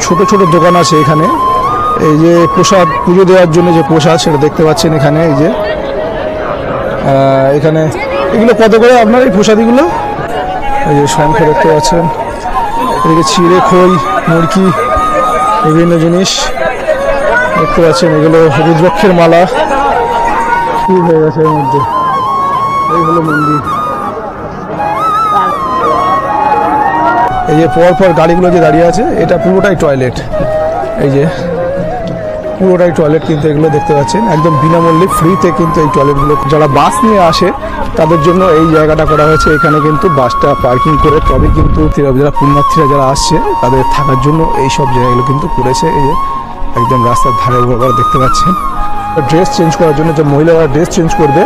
ছোট ছোট দোকান আছে এখানে। এই যে প্রসাদ পুজো দেওয়ার জন্য যে প্রসাদ সেটা দেখতে পাচ্ছেন এখানে। এই যে এখানে এগুলো কত করে আপনার এই প্রসাদীগুলো? এই যে শঙ্খ দেখতে পাচ্ছেন, এদিকে চিড়ে খই মুরগি বিভিন্ন জিনিস দেখতে পাচ্ছেন। এগুলো রুদ্রাক্ষের মালা কি হয়ে গেছে এর মধ্যে। এই হলো মন্দির। এই যে পরপর গাড়িগুলো যে দাঁড়িয়ে আছে এটা পুরোটাই টয়লেট। এই যে পুরোটাই টয়লেট কিন্তু এগুলো দেখতে পাচ্ছেন একদম বিনামূল্যে ফ্রিতে কিন্তু এই টয়লেটগুলো যারা বাস নিয়ে আসে তাদের জন্য এই জায়গাটা করা হয়েছে। এখানে কিন্তু বাসটা পার্কিং করে তবে কিন্তু যারা পুণ্যার্থীরা যারা আসছে তাদের থাকার জন্য এই সব জায়গাগুলো কিন্তু করেছে। এই যে একদম রাস্তার ধারে দেখতে পাচ্ছেন। ড্রেস চেঞ্জ করার জন্য যে মহিলারা ড্রেস চেঞ্জ করবে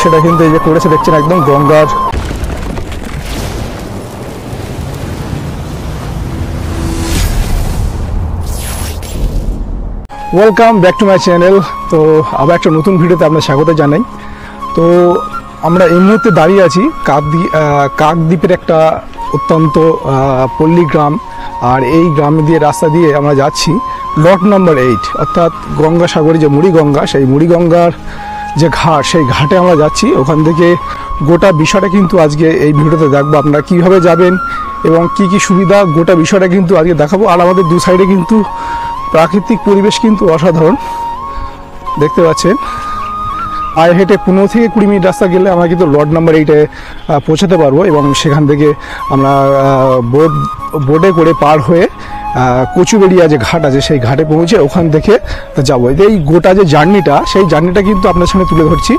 সেটা কিন্তু এই যে করেছে দেখছেন একদম গঙ্গার। Welcome back to my channel. তো আবার একটা নতুন ভিডিওতে আপনার স্বাগত জানাই। তো আমরা এই মুহূর্তে দাঁড়িয়ে আছি কাকদ্বীপের একটা অত্যন্ত পল্লী গ্রাম। আর এই গ্রাম দিয়ে রাস্তা দিয়ে আমরা যাচ্ছি লট নাম্বার 8 অর্থাৎ গঙ্গাসাগরে যে মুড়িগঙ্গা, সেই মুড়িগঙ্গার যে ঘাট সেই ঘাটে আমরা যাচ্ছি। ওখান থেকে গোটা বিষয়টা কিন্তু আজকে এই ভিডিওতে দেখবো আপনারা কীভাবে যাবেন এবং কি কি সুবিধা গোটা বিষয়টা কিন্তু আজকে দেখাবো। আর আমাদের দু সাইডে কিন্তু প্রাকৃতিক পরিবেশ কিন্তু অসাধারণ দেখতে পাচ্ছেন। পায়ে হেঁটে 15 থেকে 20 মিনিট রাস্তা গেলে আমরা কিন্তু লট নাম্বার 8-এ পৌঁছাতে পারবো এবং সেখান থেকে আমরা বোটে করে পার হয়ে কচুবেড়িয়া যে ঘাট আছে সেই ঘাটে পৌঁছে ওখান থেকে যাবো। এই গোটা যে জার্নিটা সেই জার্নিটা কিন্তু আপনার সামনে তুলে ধরছি।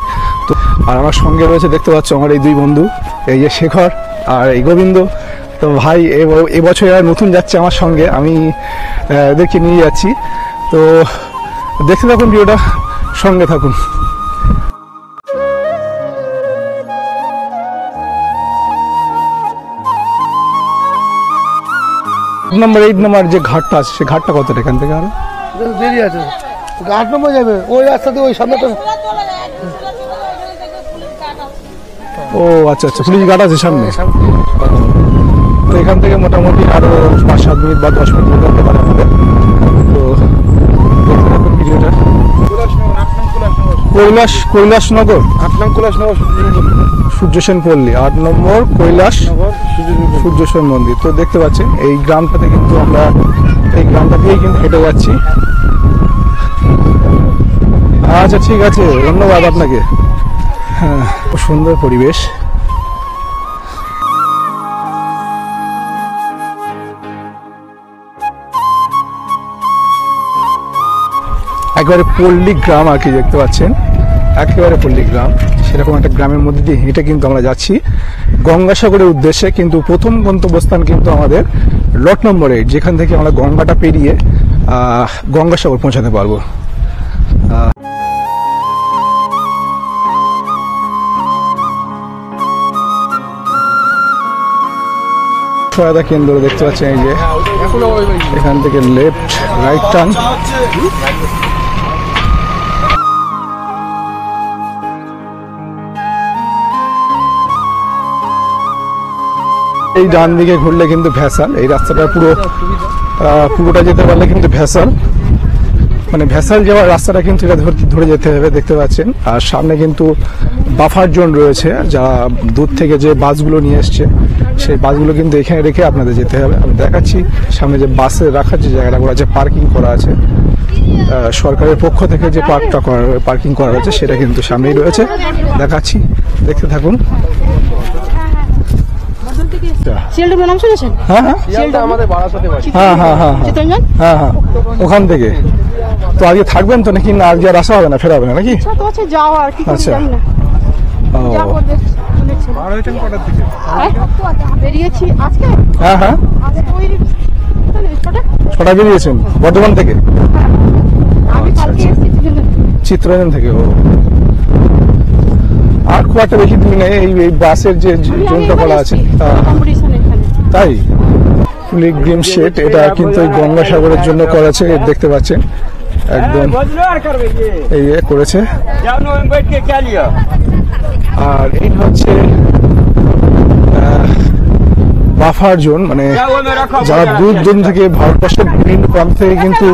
তো আর আমার সঙ্গে রয়েছে দেখতে পাচ্ছ আমার এই দুই বন্ধু, এই যে শেখর আর এই গোবিন্দ। তো ভাই এবছর এরা নতুন যাচ্ছে আমার সঙ্গে, আমি এদেরকে নিয়ে যাচ্ছি। তো দেখতে থাকুন ভিডিওটা, সঙ্গে থাকুন। নাম্বার 8 নাম্বার যে ঘাটটা আছে সেই ঘাটটা কতটা এখান থেকে? আরো দেরি আছে, 8 নম্বর যাবে ওই রাস্তাতে, ওই সামনেটা। ও আচ্ছা আচ্ছা, পুলিশ ঘাট আছে সামনে। তো এখান থেকে মোটামুটি আরো 5-7 মিনিট বা 10 মিনিট করতে পারে আমাদের। তো ভিডিওটা কৈলাসনগর 8 নং কৈলাসনগর সূর্যসেন পল্লী, 8 নম্বর কৈলাসনগর সূর্যসেন মন্দির। তো দেখতে পাচ্ছেন এই গ্রামটাতে কিন্তু আমরা এই গ্রামটা দিয়েই কিন্তু হেঁটে যাচ্ছি। আচ্ছা ঠিক আছে, ধন্যবাদ আপনাকে। হ্যাঁ, খুব সুন্দর পরিবেশ। একেবারে পল্লী গ্রাম আর কি দেখতে পাচ্ছেন, একেবারে পল্লী গ্রাম। সেরকম একটা গ্রামের মধ্যে দিয়ে হেঁটে কিন্তু আমরা যাচ্ছি গঙ্গাসাগরের উদ্দেশ্যে। কিন্তু প্রথম গন্তব্যস্থান কিন্তু আমাদের লট নম্বর 8, যেখান থেকে আমরা গঙ্গাটা পেরিয়ে গঙ্গাসাগর পৌঁছাতে পারবো। সহায়তা কেন্দ্র দেখতে পাচ্ছেন, এই যে এখান থেকে লেফট রাইট টার্ন। এই ডান দিকে ঘুরলে কিন্তু ভ্যাসাল, এই রাস্তাটা পুরোটা যেতে পারলে কিন্তু ভ্যাসাল, মানে ভ্যাসাল যাওয়ার রাস্তাটা কিন্তু এটা ধরে যেতে হবে দেখতে পাচ্ছেন। আর সামনে কিন্তু বাফার জোন রয়েছে, যা দূর থেকে যে বাসগুলো নিয়ে এসছে সেই বাসগুলো কিন্তু এখানে রেখে আপনাদের যেতে হবে। আমি দেখাচ্ছি সামনে যে বাসে রাখার যে জায়গাটা আছে, পার্কিং করা আছে সরকারের পক্ষ থেকে, যে পার্কিং করা হয়েছে সেটা কিন্তু সামনেই রয়েছে, দেখাচ্ছি, দেখতে থাকুন। ওখান থেকে তো আজকে থাকবেন তো নাকি? না আজকে আর আসা হবে না, ফেরা হবে না নাকি? আচ্ছা, হ্যাঁ হ্যাঁ, ছটা বেরিয়েছেন বর্ধমান থেকে? চিত্তরঞ্জন থেকে। ও আর খুব একটা বেশি দূর নেই, এই বাসের যে জোনটা করা আছে তাই। পিলগ্রিম শেড, এটা কিন্তু গঙ্গাসাগরের জন্য করা আছে, দেখতে পাচ্ছেন একদম এই করেছে। আর এই হচ্ছে বাফার জোন, মানে যারা দূর দূর থেকে ভারতবর্ষের বিভিন্ন প্রান্ত থেকে কিন্তু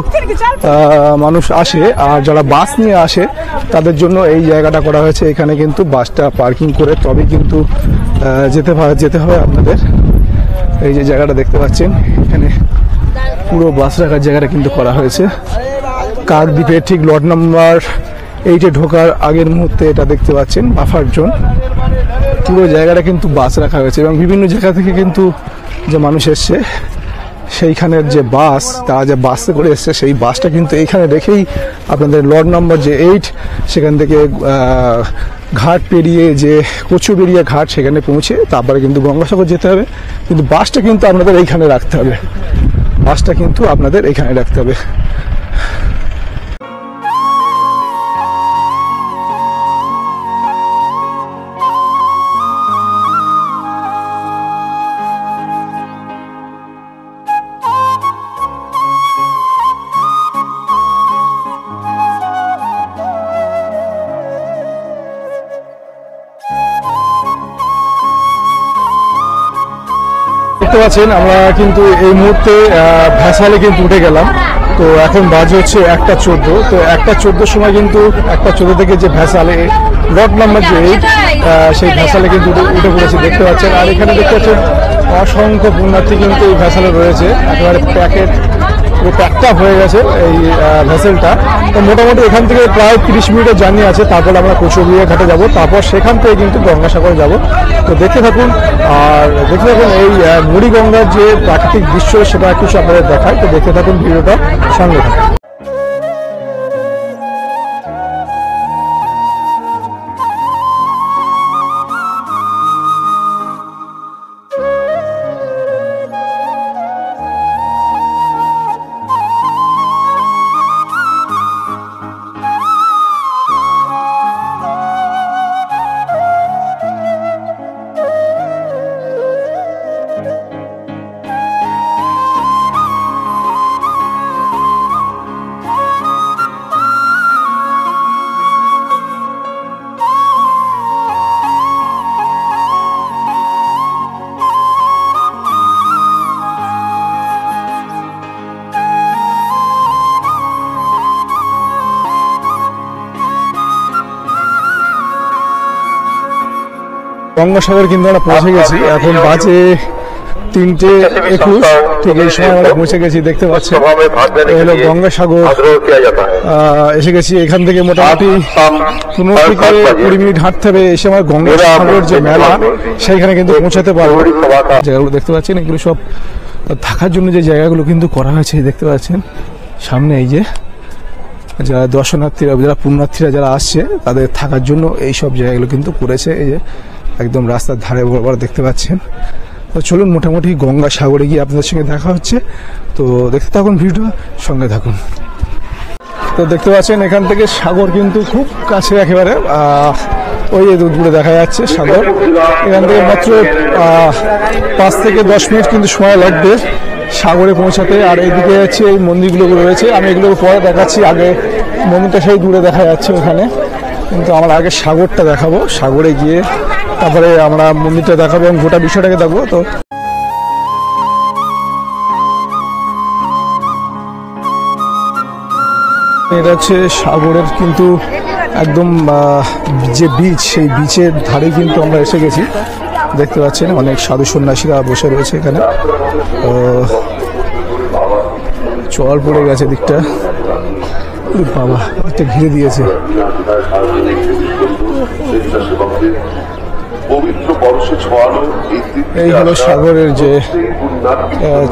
মানুষ আসে, আর যারা বাস নিয়ে আসে তাদের জন্য এই জায়গাটা করা হয়েছে। এখানে কিন্তু বাসটা পার্কিং করে তবে কিন্তু যেতে হবে আপনাদের। এই যে জায়গাটা দেখতে পাচ্ছেন, এখানে পুরো বাস রাখার জায়গাটা কিন্তু করা হয়েছে। কাকদ্বীপের ঠিক লট নাম্বার 8-এ ঢোকার আগের মুহূর্তে এটা দেখতে পাচ্ছেন বাফার জোন। পুরো জায়গাটা কিন্তু বাস রাখা হয়েছে এবং বিভিন্ন জায়গা থেকে কিন্তু যে মানুষ এসছে সেইখানের যে বাস, তারা যে বাসে করে এসছে সেই বাসটা কিন্তু এইখানে রেখেই আপনাদের লট নাম্বার যে 8 সেখান থেকে ঘাট পেরিয়ে যে কচুবেড়িয়া ঘাট সেখানে পৌঁছে তারপরে কিন্তু গঙ্গাসাগর যেতে হবে। কিন্তু বাসটা কিন্তু আপনাদের এইখানে রাখতে হবে, বাসটা কিন্তু আপনাদের এইখানে রাখতে হবে। দেখতে পাচ্ছেন আমরা কিন্তু এই মুহূর্তে ভ্যাসালে কিন্তু উঠে গেলাম। তো এখন বাজে হচ্ছে 1:14। তো 1:14 সময় কিন্তু 1:14 থেকে যে ভ্যাসালে লট নাম্বার যে 8 সেই ভ্যাসালে কিন্তু উঠে পড়েছে দেখতে পাচ্ছেন। আর এখানে দেখতে পাচ্ছেন অসংখ্য পুণ্যার্থী কিন্তু এই ভ্যাসালে রয়েছে, একেবারে প্যাকটা হয়ে গেছে এই ভ্যাসেলটা। তো মোটামুটি এখান থেকে প্রায় 30 মিনিটের জার্নি আছে, তারপর আমরা কচুবেড়িয়া ঘাটে যাব, তারপর সেখান থেকে কিন্তু গঙ্গাসাগর যাব। তো দেখতে থাকুন, আর দেখতে থাকুন এই মুড়িগঙ্গার যে প্রাকৃতিক দৃশ্য সেটা কিছু আপনাদের দেখায়। তো দেখতে থাকুন ভিডিওটা, সঙ্গে থাকুন। গঙ্গাসাগর কিন্তু আমরা পৌঁছে গেছি, এখন বাজে 3:21। ঠিক এই সময় আমরা পৌঁছে গেছি, দেখতে পাচ্ছি হলো গঙ্গাসাগর এসে গেছি। এখান থেকে মোটামুটি 15 থেকে 20 মিনিট হাঁটতে হবে, এসে আমার গঙ্গাসাগর যে মেলা সেইখানে কিন্তু পৌঁছাতে পারবো। জায়গাগুলো দেখতে পাচ্ছেন, এগুলো সব থাকার জন্য যে জায়গাগুলো কিন্তু করা হয়েছে দেখতে পাচ্ছেন সামনে। এই যে যারা দর্শনার্থীরা, যারা পুণ্যার্থীরা যারা আসছে তাদের থাকার জন্য এই সব জায়গাগুলো কিন্তু করেছে। এই যে একদম রাস্তার ধারে বরাবর দেখতে পাচ্ছেন। তো চলুন মোটামুটি গঙ্গাসাগরে গিয়ে আপনাদের সঙ্গে দেখা হচ্ছে। তো দেখতে থাকুন ভিডিও, সঙ্গে থাকুন। তো দেখতে পাচ্ছেন এখান থেকে সাগর কিন্তু খুব কাছে, একেবারে ওই দূরে দেখা যাচ্ছে সাগর। এখান থেকে মাত্র 5 থেকে 10 মিনিট কিন্তু সময় লাগবে সাগরে পৌঁছাতে। আর এইদিকে হচ্ছে এই মন্দিরগুলো রয়েছে, আমি এগুলো পরে দেখাচ্ছি। আগে মন্দিরটা সেই দূরে দেখা যাচ্ছে ওখানে, কিন্তু আমরা আগে সাগরটা দেখাবো। সাগরে গিয়ে তারপরে আমরা মন্দিরটা দেখাবো এবং গোটা বিষয়টাকে দেখবো। তো এটা হচ্ছে সাগরের কিন্তু একদম যে বিচ, সেই বিচের ধারে কিন্তু আমরা এসে গেছি। দেখতে পাচ্ছেন অনেক সাধু সন্ন্যাসীরা বসে রয়েছে এখানে। তো জল পড়ে গেছে দিকটা, বাবা দিকটা ঘিরে দিয়েছে। এই হলো সাগরের যে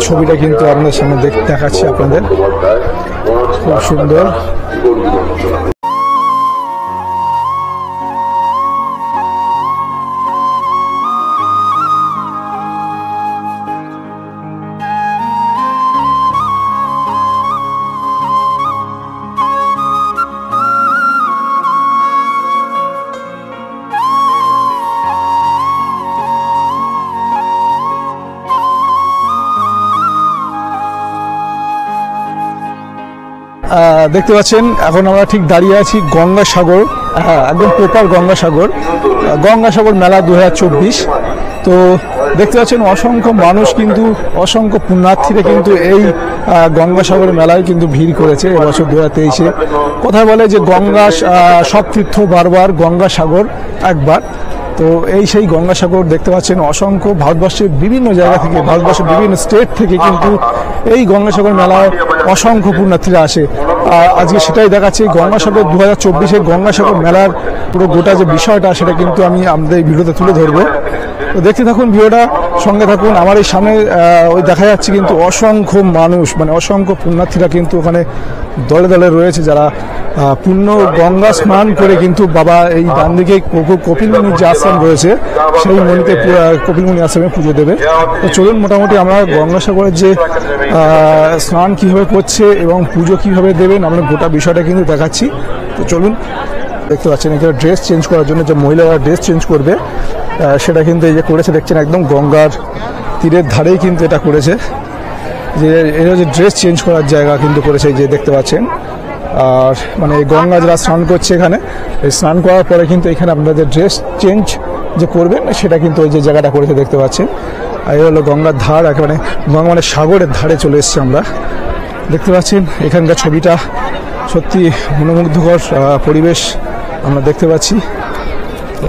ছবিটা কিন্তু আপনাদের সামনে দেখাচ্ছি আপনাদের, খুব সুন্দর। দেখতে পাচ্ছেন এখন আমরা ঠিক দাঁড়িয়ে আছি গঙ্গাসাগর, হ্যাঁ একদম প্রপার গঙ্গাসাগর, গঙ্গাসাগর মেলা 2024। তো দেখতে পাচ্ছেন অসংখ্য মানুষ কিন্তু অসংখ্য পুণ্যার্থীরা কিন্তু এই গঙ্গাসাগর মেলায় কিন্তু ভিড় করেছে এবছর 2023-এ। কথায় বলে যে গঙ্গা সব তীর্থ বারবার, গঙ্গাসাগর একবার। তো এই সেই গঙ্গাসাগর দেখতে পাচ্ছেন অসংখ্য ভারতবর্ষের বিভিন্ন জায়গা থেকে, ভারতবর্ষের বিভিন্ন স্টেট থেকে কিন্তু এই গঙ্গাসাগর মেলায় অসংখ্য পুণ্যার্থীরা আসে। আজকে সেটাই দেখাচ্ছি গঙ্গাসাগর 2024-এর গঙ্গাসাগর মেলার পুরো গোটা যে বিষয়টা সেটা কিন্তু আমি আমাদের এই ভিডিওতে তুলে ধরবো। তো দেখতে থাকুন ভিডিওটা, সঙ্গে থাকুন। আমার এই সামনে ওই দেখা যাচ্ছে কিন্তু অসংখ্য মানুষ, মানে অসংখ্য পুণ্যার্থীরা কিন্তু ওখানে দলে দলে রয়েছে, যারা পূর্ণ গঙ্গা স্নান করে কিন্তু বাবা এই ডান দিকে কপিলমুনির যে আশ্রম রয়েছে সেই মণিতে কপিলমুনি আশ্রমে পুজো দেবে। তো চলুন মোটামুটি আমরা গঙ্গাসাগরের যে স্নান কীভাবে করছে এবং পুজো কীভাবে দেবেন আমরা গোটা বিষয়টা কিন্তু দেখাচ্ছি। তো চলুন, দেখতে পাচ্ছেন এখানে ড্রেস চেঞ্জ করার জন্য যে মহিলারা ড্রেস চেঞ্জ করবে সেটা কিন্তু এই যে করেছে, দেখছেন একদম গঙ্গার তীরের ধারেই কিন্তু এটা করেছে, যে এটা যে ড্রেস চেঞ্জ করার জায়গা কিন্তু করেছে, এই যে দেখতে পাচ্ছেন। আর মানে গঙ্গা যারা স্নান করছে এখানে, এই স্নান করার পরে কিন্তু এখানে আপনাদের ড্রেস চেঞ্জ যে করবেন সেটা কিন্তু ওই যে জায়গাটা করেছে দেখতে পাচ্ছেন। আর এই হলো গঙ্গার ধার, একেবারে গঙ্গা মানে সাগরের ধারে চলে এসেছি আমরা। দেখতে পাচ্ছেন এখানকার ছবিটা সত্যি মনোমুগ্ধকর পরিবেশ আমরা দেখতে পাচ্ছি।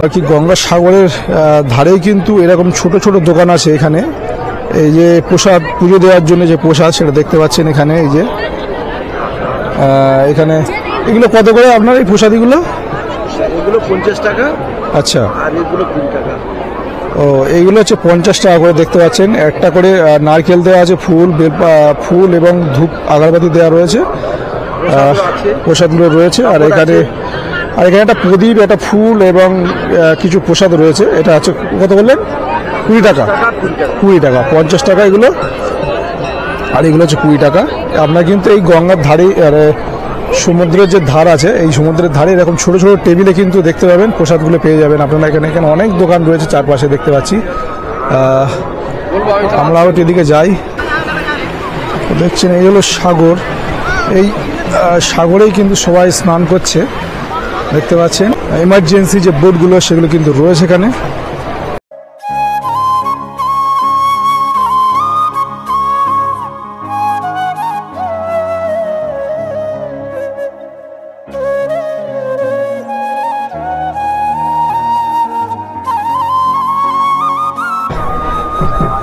আর কি গঙ্গাসাগরের ধারেই কিন্তু এরকম ছোট ছোট দোকান আছে এখানে। এই যে প্রসাদ পুজো দেওয়ার জন্য যে প্রসাদ সেটা দেখতে পাচ্ছেন এখানে। এই যে এখানে এগুলো কত করে আপনার এই প্রসাদীগুলো? এগুলো 50 টাকা। আচ্ছা, আর এগুলো 20 টাকা। ও এইগুলো হচ্ছে 50 টাকা করে দেখতে পাচ্ছেন। একটা করে নারকেল দেওয়া আছে, ফুল এবং ধূপ আগরবাতি দেওয়া রয়েছে, প্রসাদগুলো রয়েছে। আর এখানে একটা প্রদীপ, একটা ফুল এবং কিছু প্রসাদ রয়েছে। এটা আছে কত বললেন? 20 টাকা। 20 টাকা, 50 টাকা এগুলো, আর এগুলো হচ্ছে 20 টাকা। আপনার কিন্তু এই গঙ্গার ধারে সমুদ্রের যে ধার আছে, এই সমুদ্রের ধারে এরকম ছোট ছোট টেবিলে কিন্তু দেখতে পাবেন প্রসাদগুলো পেয়ে যাবেন আপনারা। এখানে অনেক দোকান রয়েছে চারপাশে দেখতে পাচ্ছি। আমরা আবার এদিকে যাই। দেখছেন এই হলো সাগর, এই সাগরেই কিন্তু সবাই স্নান করছে দেখতে পাচ্ছেন। এমার্জেন্সি যে বোটগুলো সেগুলো কিন্তু রয়েছে এখানে।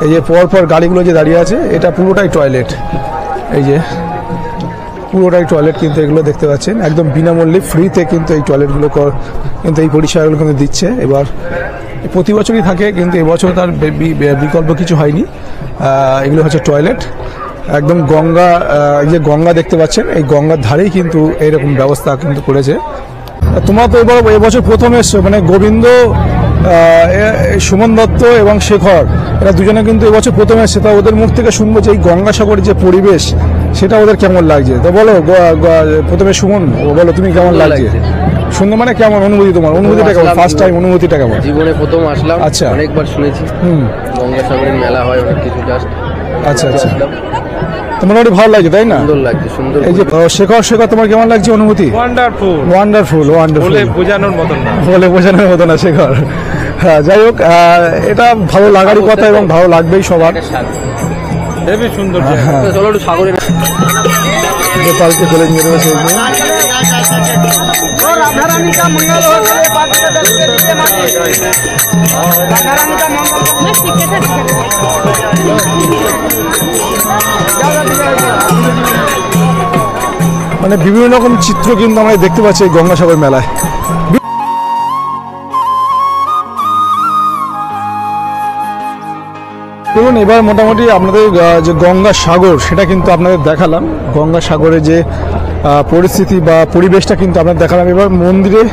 এই যে পরপর গাড়িগুলো যে দাঁড়িয়ে আছে এটা পুরোটাই টয়লেট, এই যে পুরোটাই টয়লেট কিন্তু এগুলো দেখতে পাচ্ছেন একদম বিনামূল্যে ফ্রিতে কিন্তু এই টয়লেটগুলো কিন্তু এই পরিষেবাগুলো কিন্তু দিচ্ছে। এবার প্রতি বছরই থাকে কিন্তু এবছর তার বিকল্প কিছু হয়নি। এগুলো হচ্ছে টয়লেট, একদম গঙ্গা, এই যে গঙ্গা দেখতে পাচ্ছেন এই গঙ্গার ধারেই কিন্তু এইরকম ব্যবস্থা কিন্তু করেছে। তোমরা তো এবছর প্রথম এসছো, মানে গোবিন্দ, সুমন দত্ত এবং শেখর, এরা দুজনে কিন্তু এবছর প্রথম এসছে। তা ওদের মুখ থেকে শুনবো যে এই গঙ্গাসাগরের যে পরিবেশ সেটা ওদের কেমন লাগছে। তো বলো প্রথমে সুমন, বলো তুমি কেমন লাগছে শুনতে, মানে কেমন অনুভূতি তোমার? অনুভূতিটা কেমন, ফার্স্ট টাইম অনুভূতিটা কেমন? জীবনে প্রথম আসলাম। আচ্ছা, অনেকবার শুনেছি গঙ্গাসাগরের মেলা হয় অনেক কিছু, জাস্ট আচ্ছা আচ্ছা, তো মোটামুটি ভালো লাগছে তাই না? সুন্দর লাগছে, সুন্দর। এই যে শেখর তোমার কেমন লাগছে অনুভূতি? ওয়ান্ডারফুল, ওয়ান্ডারফুল, ওয়ান্ডারফুল, বলে বোঝানোর মতন না, বলে বোঝানোর মতো না শেখর। হ্যাঁ, যাই হোক, এটা ভালো লাগারই কথা এবং ভালো লাগবেই সবার। হেবি সুন্দর। চলো একটু সাগরে নেপালকে চলে নিয়ে রয়েছে। মানে বিভিন্ন রকম চিত্র কিন্তু আমরা দেখতে পাচ্ছি এই গঙ্গাসাগর মেলায়। দেখুন এবার মোটামুটি আপনাদের যে গঙ্গাসাগর সেটা কিন্তু আপনাদের দেখালাম, গঙ্গাসাগরের যে পরিস্থিতি বা পরিবেশটা কিন্তু আপনাদের দেখালাম। এবার মন্দিরে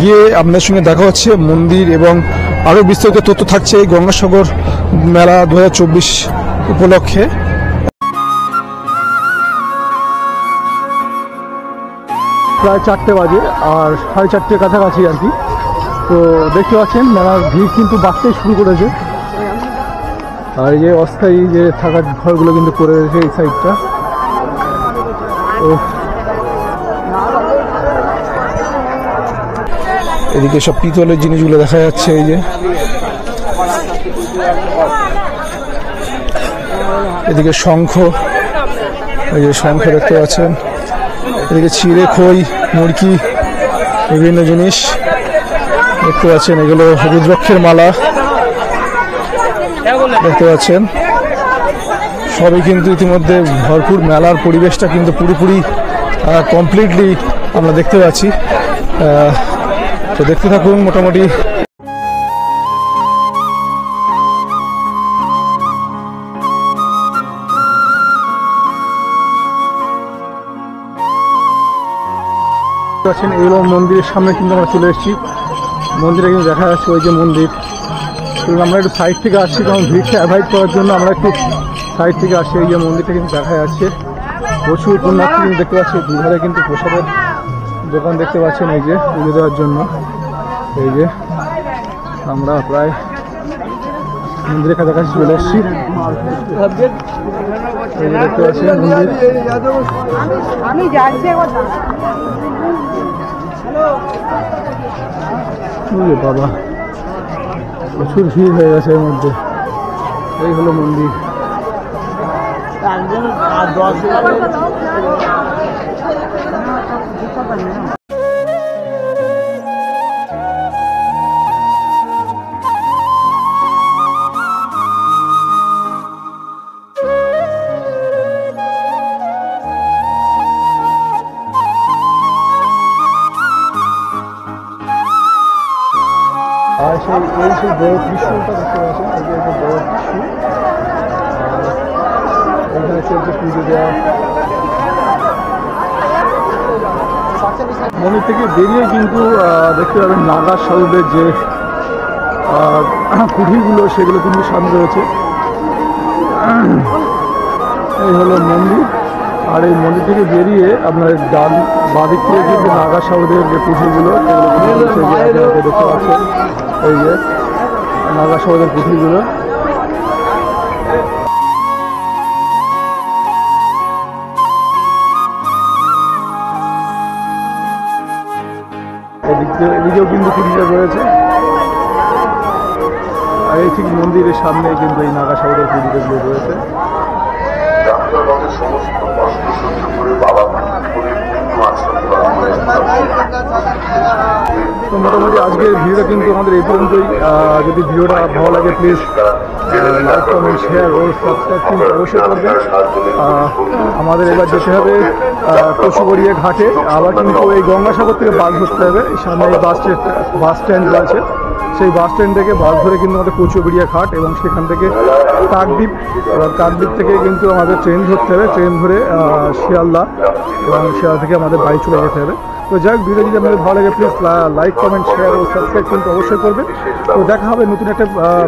গিয়ে আপনাদের সঙ্গে দেখা হচ্ছে মন্দির এবং আরও বিস্তারিত তথ্য থাকছে এই গঙ্গাসাগর মেলা 2024 উপলক্ষে। প্রায় 4টে বাজে আর 4:30 কাছাকাছি আর কি। তো দেখতে পাচ্ছেন মেলার ভিড় কিন্তু বাড়তেই শুরু করেছে। আর এই যে অস্থায়ী যে থাকার ঘরগুলো কিন্তু করে রয়েছে এই সাইডটা। তো এদিকে সব পিতলের জিনিসগুলো দেখা যাচ্ছে, এই যে এদিকে শঙ্খ, এই যে শঙ্খ দেখতে পাচ্ছেন, এদিকে চিড়ে, খই, মুরকি, বিভিন্ন জিনিস দেখতে পাচ্ছেন। এগুলো রুদ্রাক্ষের মালা দেখতে পাচ্ছেন। সবই কিন্তু ইতিমধ্যে ভরপুর, মেলার পরিবেশটা কিন্তু পুরোপুরি কমপ্লিটলি আমরা দেখতে পাচ্ছি। তো দেখতে থাকুন। মোটামুটি এই মন্দিরের সামনে কিন্তু আমরা চলে এসেছি। মন্দিরে কিন্তু দেখা যাচ্ছে ওই যে মন্দির। আমরা একটু সাইড থেকে আসছি, কারণ ভিড়টা অ্যাভয়েড করার জন্য আমরা একটু সাইড থেকে আসছি। এই যে মন্দিরটা কিন্তু দেখা যাচ্ছে, প্রচুর পুণ্যার্থী কিন্তু দেখতে পাচ্ছি। দুধারে কিন্তু প্রসাদের দোকান দেখতে পাচ্ছেন, এই যে পুজো দেওয়ার জন্য। এই যে আমরা প্রায় মন্দিরের কাছাকাছি চলে এসেছি। এই যে দেখতে পাচ্ছেন মন্দির। বাবা, প্রচুর ভিড় হয়ে গেছে এর মধ্যে। এই হলো মন্দির। আর সেই বড় ত্রিশূলটা দেখতে পাচ্ছেন, এই যে একটা বড় ত্রিশূল। এখানে চলছে পুজো দেওয়া। মন্দির থেকে বেরিয়ে কিন্তু দেখতে পাবেন নাগা সাধুদের যে কুঠিগুলো, সেগুলো কিন্তু সামনে রয়েছে। এই হলো মন্দির। আর এই মন্দির থেকে বেরিয়ে আপনার ডান বাঁদিক থেকে কিন্তু নাগা সাধুদের যে কুঠিগুলো দেখতে পাচ্ছেন। এই যে নাগা সাধুদের কুঠিগুলো। এদিকেও কিন্তু কুঠিটা রয়েছে। আর এই ঠিক মন্দিরের সামনে কিন্তু এই নাগা সাধুদের কুঠিগুলো রয়েছে। তো মোটামুটি আজকের ভিডিওটা কিন্তু আমাদের এই পর্যন্তই। যদি ভিডিওটা ভালো লাগে প্লিজ লাইক, কমেন্ট, শেয়ার ও সাবস্ক্রাইব কিন্তু অবশ্যই করবেন। আমাদের এবার যেতে হবে কচুগড়িয়া ঘাটে। আবার কিন্তু এই গঙ্গাসাগর থেকে বাস ধরতে হবে। সামনে এই বাস স্ট্যান্ড রয়েছে, সেই বাস স্ট্যান্ড থেকে বাস ধরে কিন্তু আমাদের কচুগড়িয়া ঘাট, এবং সেখান থেকে কাকদ্বীপ। এবার কাকদ্বীপ থেকে কিন্তু আমাদের ট্রেন ধরতে হবে। ট্রেন ধরে শিয়ালদা, এবং শিয়ালদা থেকে আমাদের বাড়ি চলে যেতে হবে। তো যাই হোক, ভিডিও যদি আপনাদের ভালো লাগে প্লিজ লাইক, কমেন্ট, শেয়ার ও সাবস্ক্রাইব কিন্তু অবশ্যই করবেন। তো দেখা হবে নতুন একটা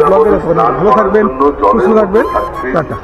ব্লগের। ভালো থাকবেন, সুস্থ থাকবেন, টাটা।